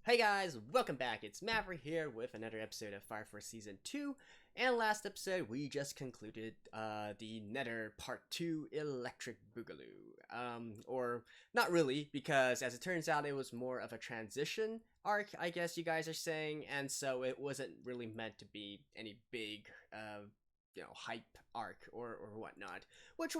Hey guys, welcome back. It's Maverick here with another episode of Fire Force Season 2. And last episode, we just concluded the Nether Part 2 Electric Boogaloo. Or not really, because as it turns out, it was more of a transition arc, I guess you guys are saying. And so it wasn't really meant to be any big, hype arc or whatnot, which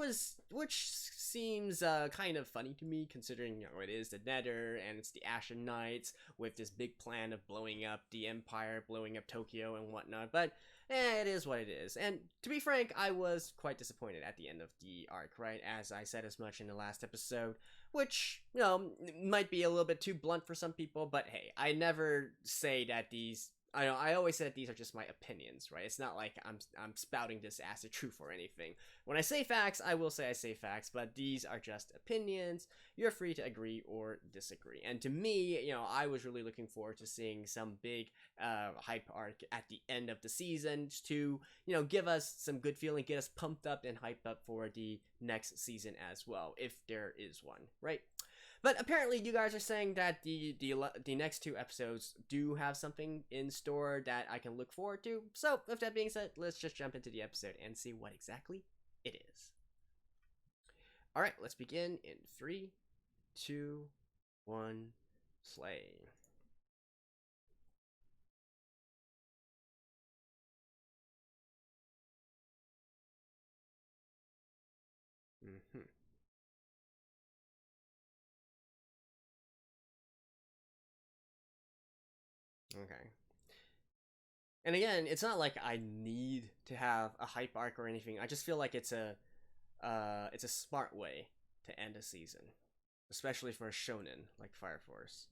seems kind of funny to me, considering it is the Nether and it's the Ashen Knights with this big plan of blowing up the Empire, blowing up Tokyo and whatnot. But it is what it is. And to be frank, I was quite disappointed at the end of the arc, right? As I said as much in the last episode, which might be a little bit too blunt for some people, but hey, I never say that these I always say that these are just my opinions, right? It's not like I'm spouting this as a truth or anything. When I say facts, I will say I say facts, but these are just opinions. You're free to agree or disagree. And to me, I was really looking forward to seeing some big hype arc at the end of the season to, give us some good feeling, get us pumped up and hyped up for the next season as well, if there is one, right? But apparently, you guys are saying that the next two episodes do have something in store that I can look forward to. So, with that being said, let's just jump into the episode and see what exactly it is. All right, let's begin in 3, 2, 1, slay. Mm-hmm. Okay. And again, it's not like I need to have a hype arc or anything. I just feel like it's a smart way to end a season, especially for a shonen like Fire Force.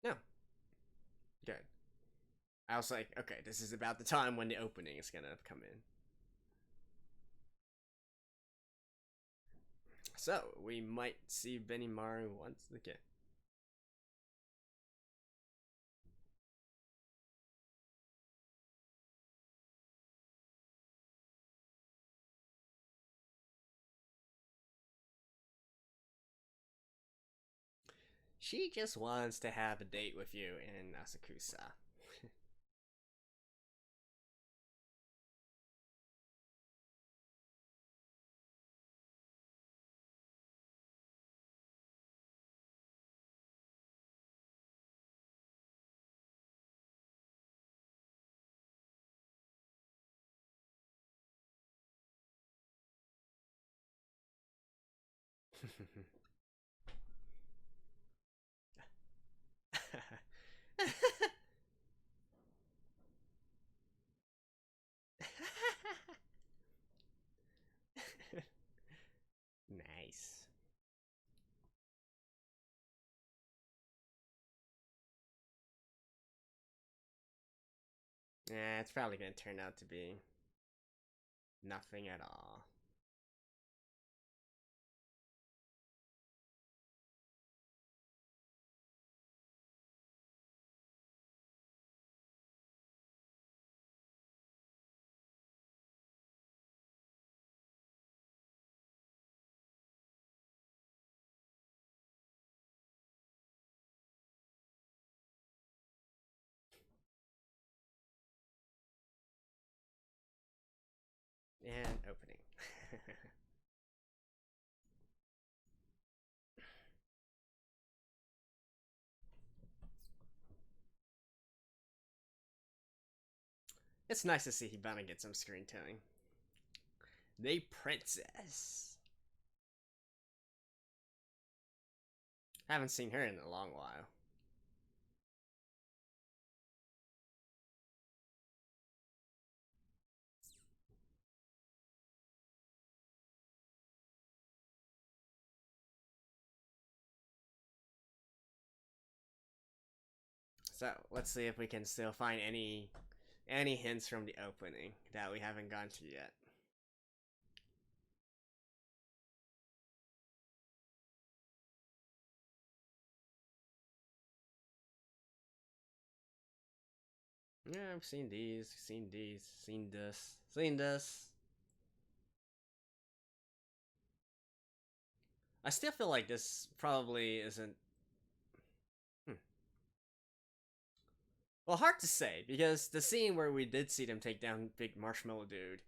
No, good. I was like, okay, this is about the time when the opening is gonna come in. So we might see Benimaru once again. She just wants to have a date with you in Asakusa. Nice. Yeah, it's probably gonna turn out to be nothing at all. And opening. It's nice to see Hibana get some screen time. The princess. Haven't seen her in a long while. So let's see if we can still find any hints from the opening that we haven't gone to yet. Yeah, I've seen these, seen this, seen this. I still feel like this probably isn't. Hmm. Well, hard to say because the scene where we did see them take down Big Marshmallow Dude,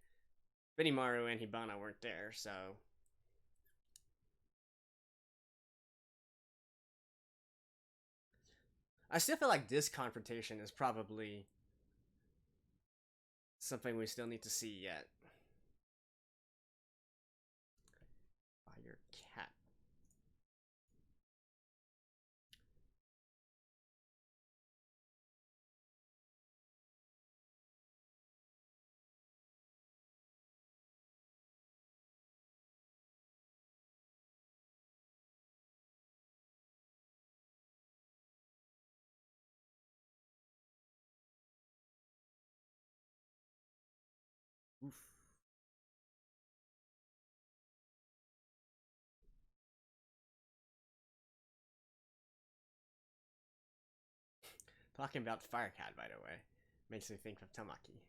Benimaru and Hibana weren't there, so I still feel like this confrontation is probably something we still need to see yet. Fire cat. Oof. Talking about Fire Cat, by the way, makes me think of Tamaki.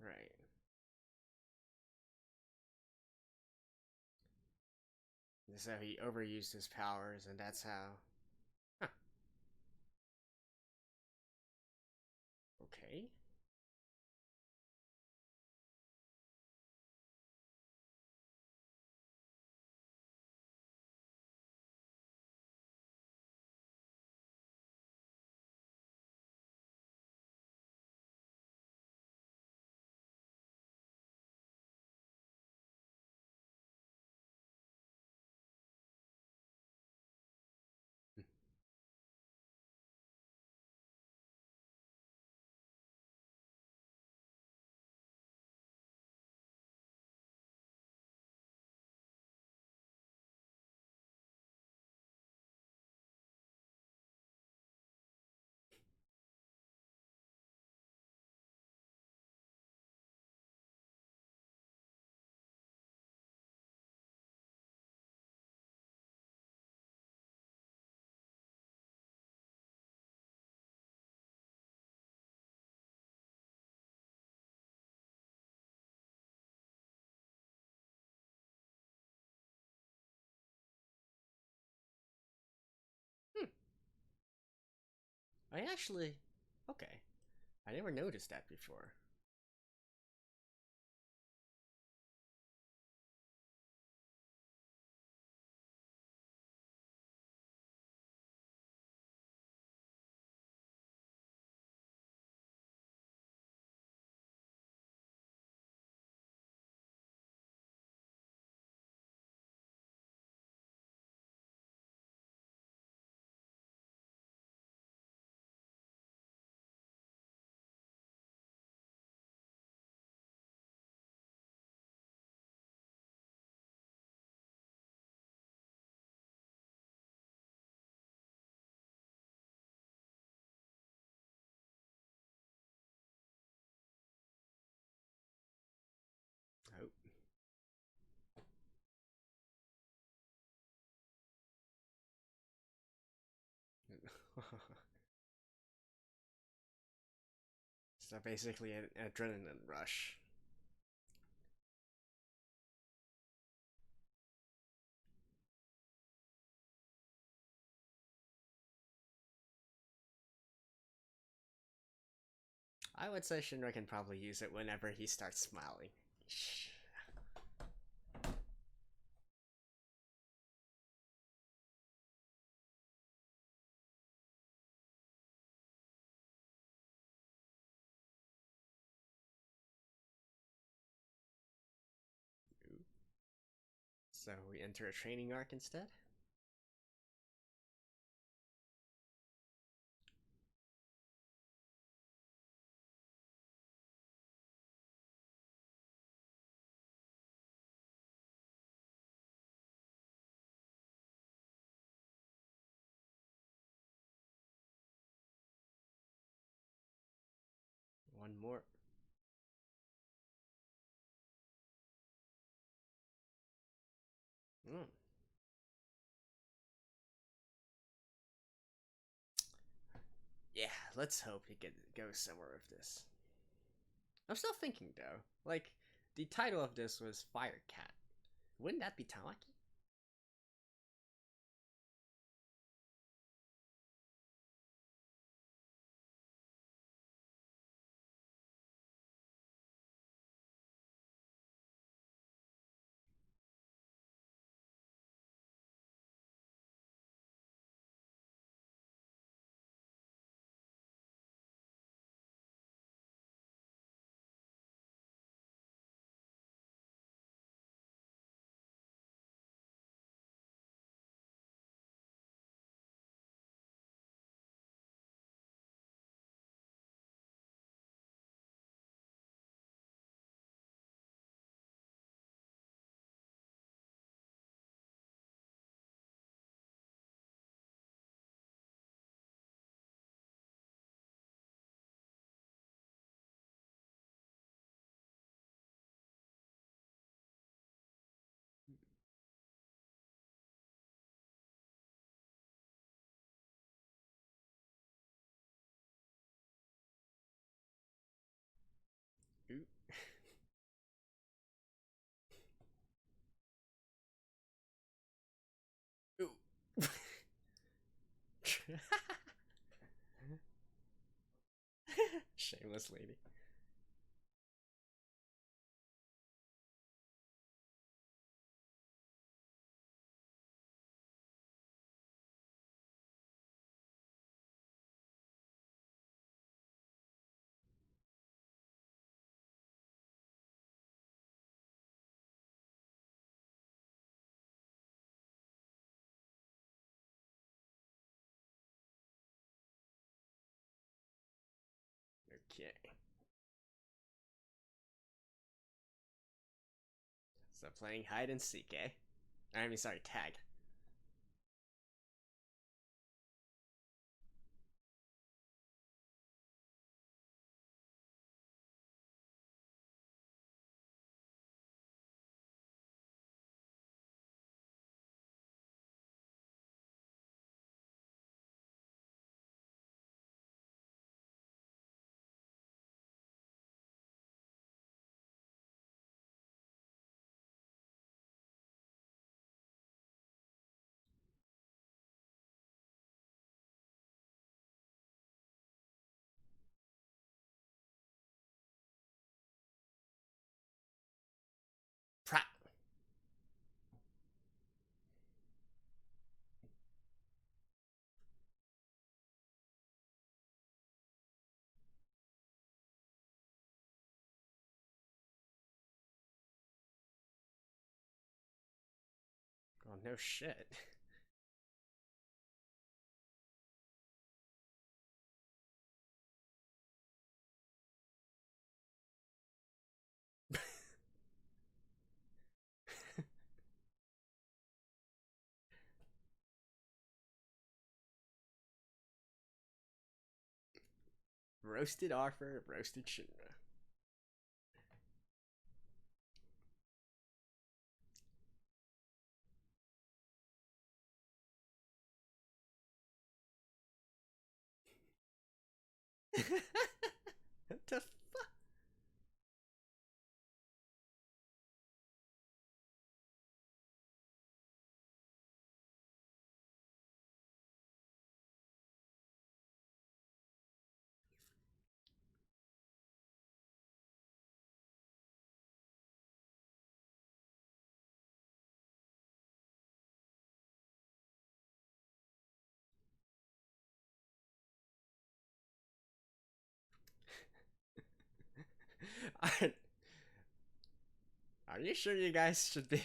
Right. This is how he overused his powers, and that's how. Huh. Okay. Hmm. I actually. Okay. I never noticed that before. So basically, an adrenaline rush. I would say Shinra can probably use it whenever he starts smiling. So we enter a training arc instead. One more. Mm. Yeah, let's hope he can go somewhere with this. I'm still thinking though, like, the title of this was Fire Cat. Wouldn't that be Tamaki? Ooh. Ooh. Shameless lady. Okay. So playing hide and seek, eh? I mean, sorry, tag. Prop. Oh, no shit. Roasted Arthur, roasted Shinra. What the fuck? are, are you sure you guys should be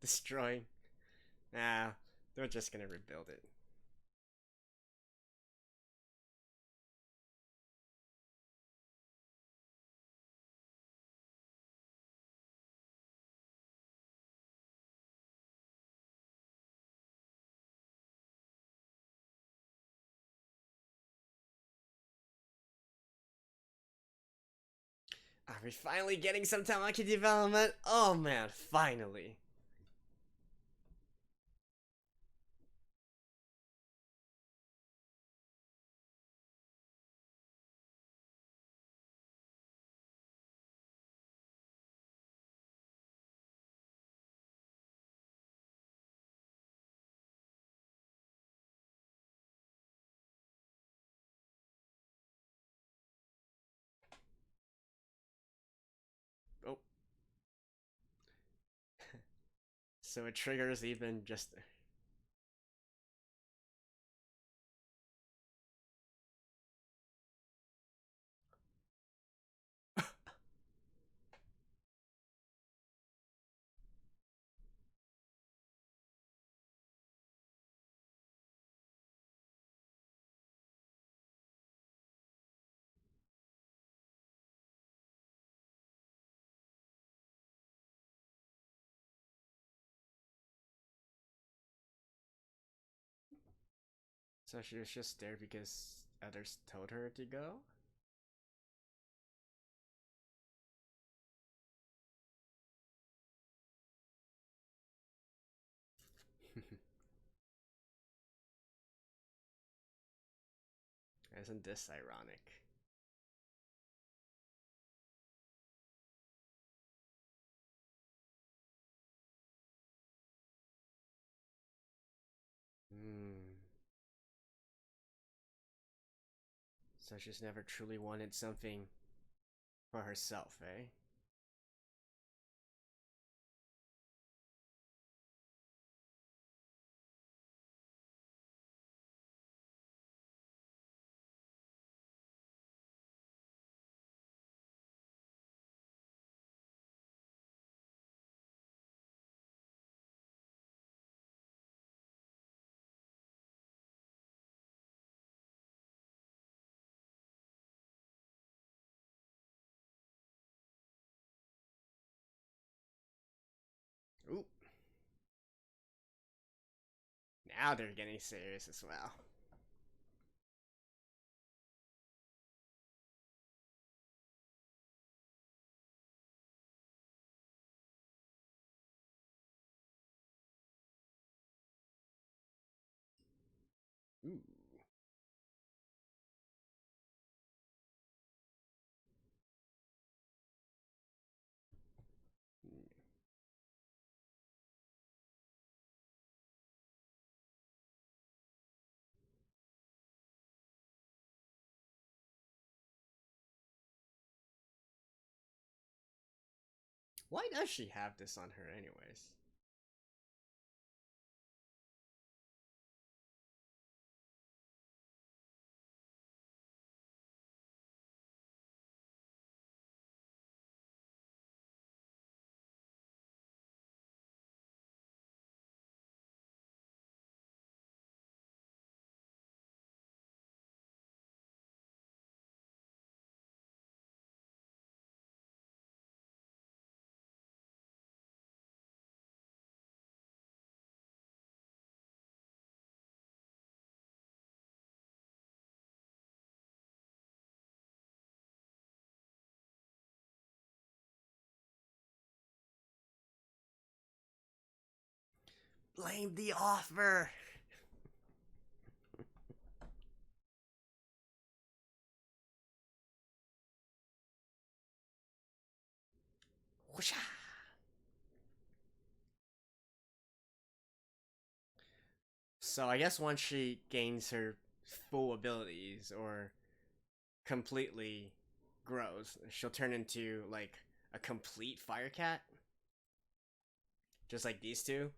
destroying? Nah, they're just gonna rebuild it. Are we finally getting some Tamaki development? Oh man, finally. Oh, so it triggers even just. So she was just there because others told her to go? Isn't this ironic? Hmm. So she's never truly wanted something for herself, eh? Ooh, now they're getting serious as well. Ooh. Why does she have this on her, anyways? Blame the offer! Whoosha! So I guess once she gains her full abilities or completely grows, she'll turn into like a complete fire cat, just like these two.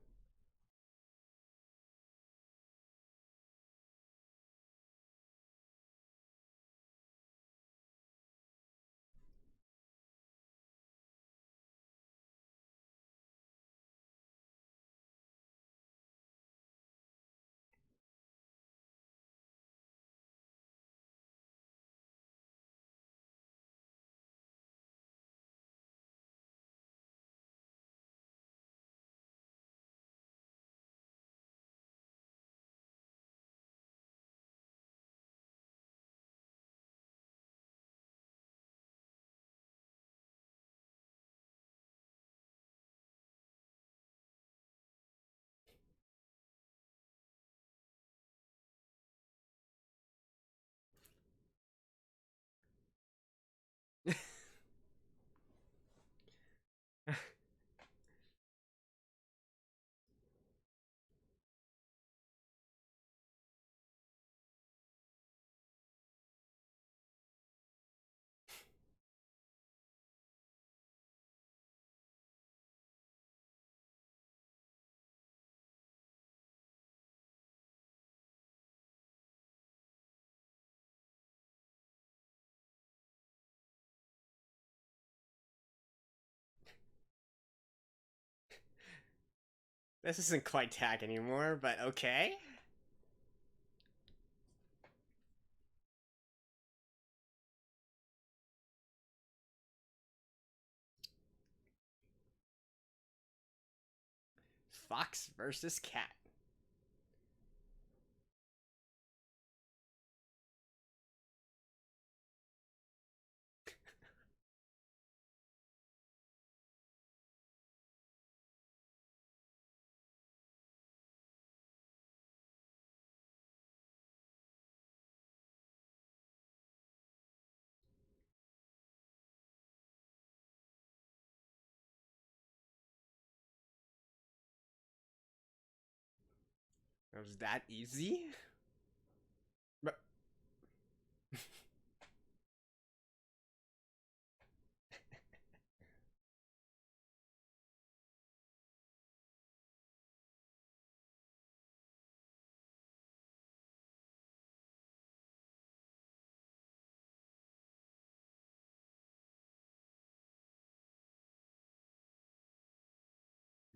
This isn't quite tag anymore, but okay. Fox versus cat. It was that easy? But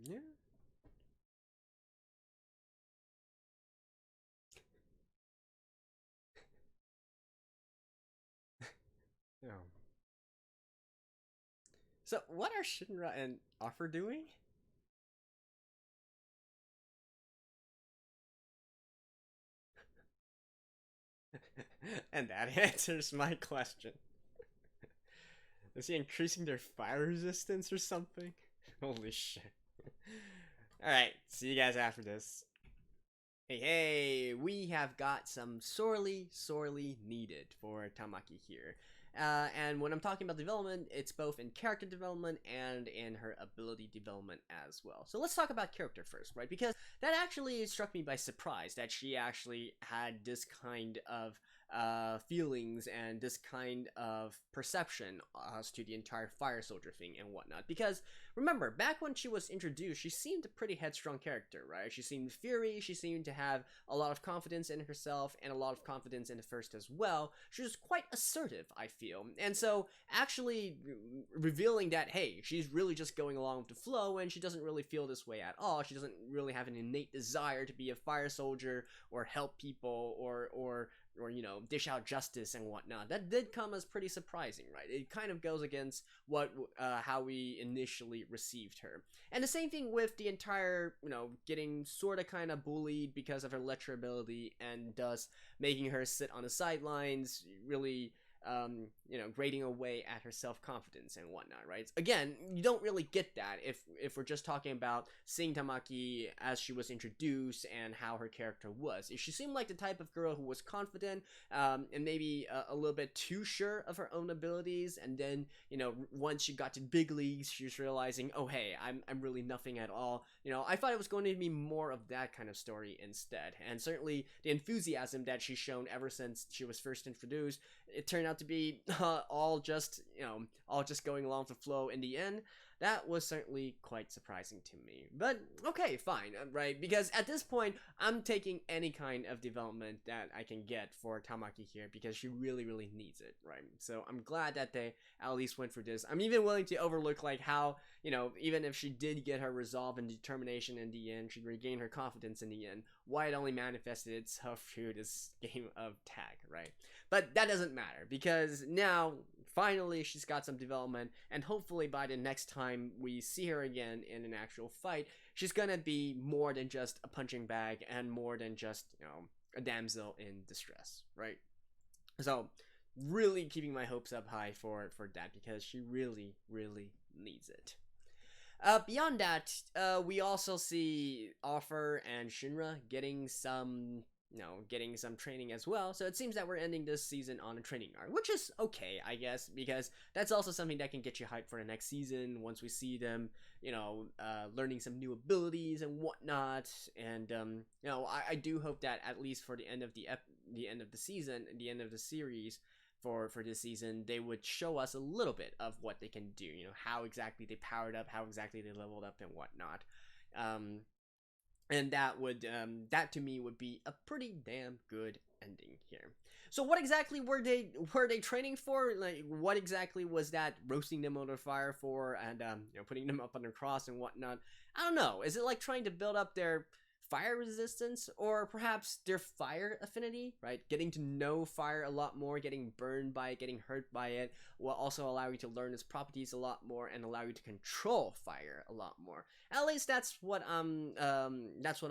yeah. Yeah. So what are Shinra and Offer doing? And that answers my question. Is he increasing their fire resistance or something? Holy shit. Alright, see you guys after this. Hey, we have got some sorely needed for Tamaki here. And when I'm talking about development, it's both in character development and in her ability development as well. So let's talk about character first, right? Because that actually struck me by surprise that she actually had this kind of feelings and this kind of perception as to the entire fire soldier thing and whatnot. Because remember, back when she was introduced, she seemed a pretty headstrong character, right? She seemed fiery, she seemed to have a lot of confidence in herself and a lot of confidence in the first as well. She was quite assertive, I feel. And so actually revealing that, hey, she's really just going along with the flow and she doesn't really feel this way at all. She doesn't really have an innate desire to be a fire soldier or help people or you know, dish out justice and whatnot. That did come as pretty surprising, right? It kind of goes against what how we initially received her. And the same thing with the entire, you know, getting sort of kind of bullied because of her lecture ability and thus making her sit on the sidelines, really grating away at her self-confidence and whatnot, right? Again, you don't really get that if we're just talking about seeing Tamaki as she was introduced and how her character was. She seemed like the type of girl who was confident, and maybe a little bit too sure of her own abilities, and then, once she got to big leagues, she was realizing, oh hey, I'm really nothing at all. I thought it was going to be more of that kind of story instead, and certainly the enthusiasm that she's shown ever since she was first introduced, it turned out to be all just going along with the flow in the end. That was certainly quite surprising to me. But okay, fine, right? Because at this point, I'm taking any kind of development that I can get for Tamaki here, because she really, really needs it, right? So I'm glad that they at least went for this. I'm even willing to overlook like how, even if she did get her resolve and determination in the end, she regained her confidence in the end, why it only manifested itself through this game of tag, right? But that doesn't matter, because now finally she's got some development, and hopefully by the next time we see her again in an actual fight, she's gonna be more than just a punching bag and more than just, a damsel in distress, right? So really keeping my hopes up high for that, because she really, really needs it. Beyond that, we also see Offer and Shinra getting some training as well. So it seems that we're ending this season on a training arc, which is okay, I guess, because that's also something that can get you hyped for the next season once we see them, learning some new abilities and whatnot. And I do hope that at least for the end of the end of the season, the end of the series, for this season, they would show us a little bit of what they can do, how exactly they powered up, how exactly they leveled up and whatnot. And that to me would be a pretty damn good ending here. So what exactly were they training for? Like, what exactly was that roasting them under fire for, and putting them up on their cross and whatnot? I don't know. Is it like trying to build up their fire resistance, or perhaps their fire affinity, right? Getting to know fire a lot more, getting burned by it, getting hurt by it, will also allow you to learn its properties a lot more and allow you to control fire a lot more. At least that's what I'm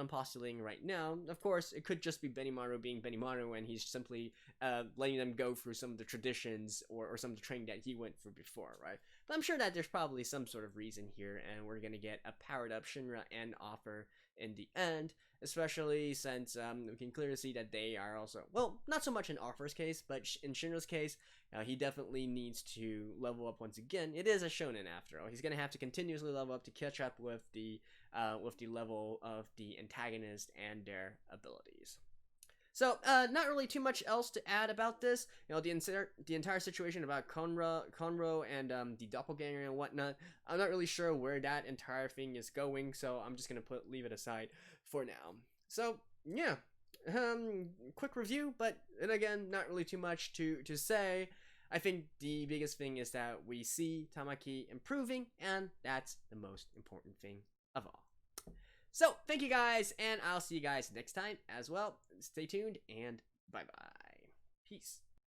postulating right now. Of course, it could just be Benimaru being Benimaru, and he's simply letting them go through some of the traditions or some of the training that he went through before, right? But I'm sure that there's probably some sort of reason here, and we're gonna get a powered up Shinra and Offer in the end, especially since we can clearly see that they are also, well, not so much in Offer's case, but in Shinra's case, he definitely needs to level up once again. It is a shonen after all. He's gonna have to continuously level up to catch up with the level of the antagonist and their abilities. So, not really too much else to add about this. The entire situation about Conro and the doppelganger and whatnot, I'm not really sure where that entire thing is going, so I'm just gonna leave it aside for now. So, yeah, quick review, but then again, not really too much to say. I think the biggest thing is that we see Tamaki improving, and that's the most important thing of all. So, thank you guys, and I'll see you guys next time as well. Stay tuned, and bye-bye. Peace.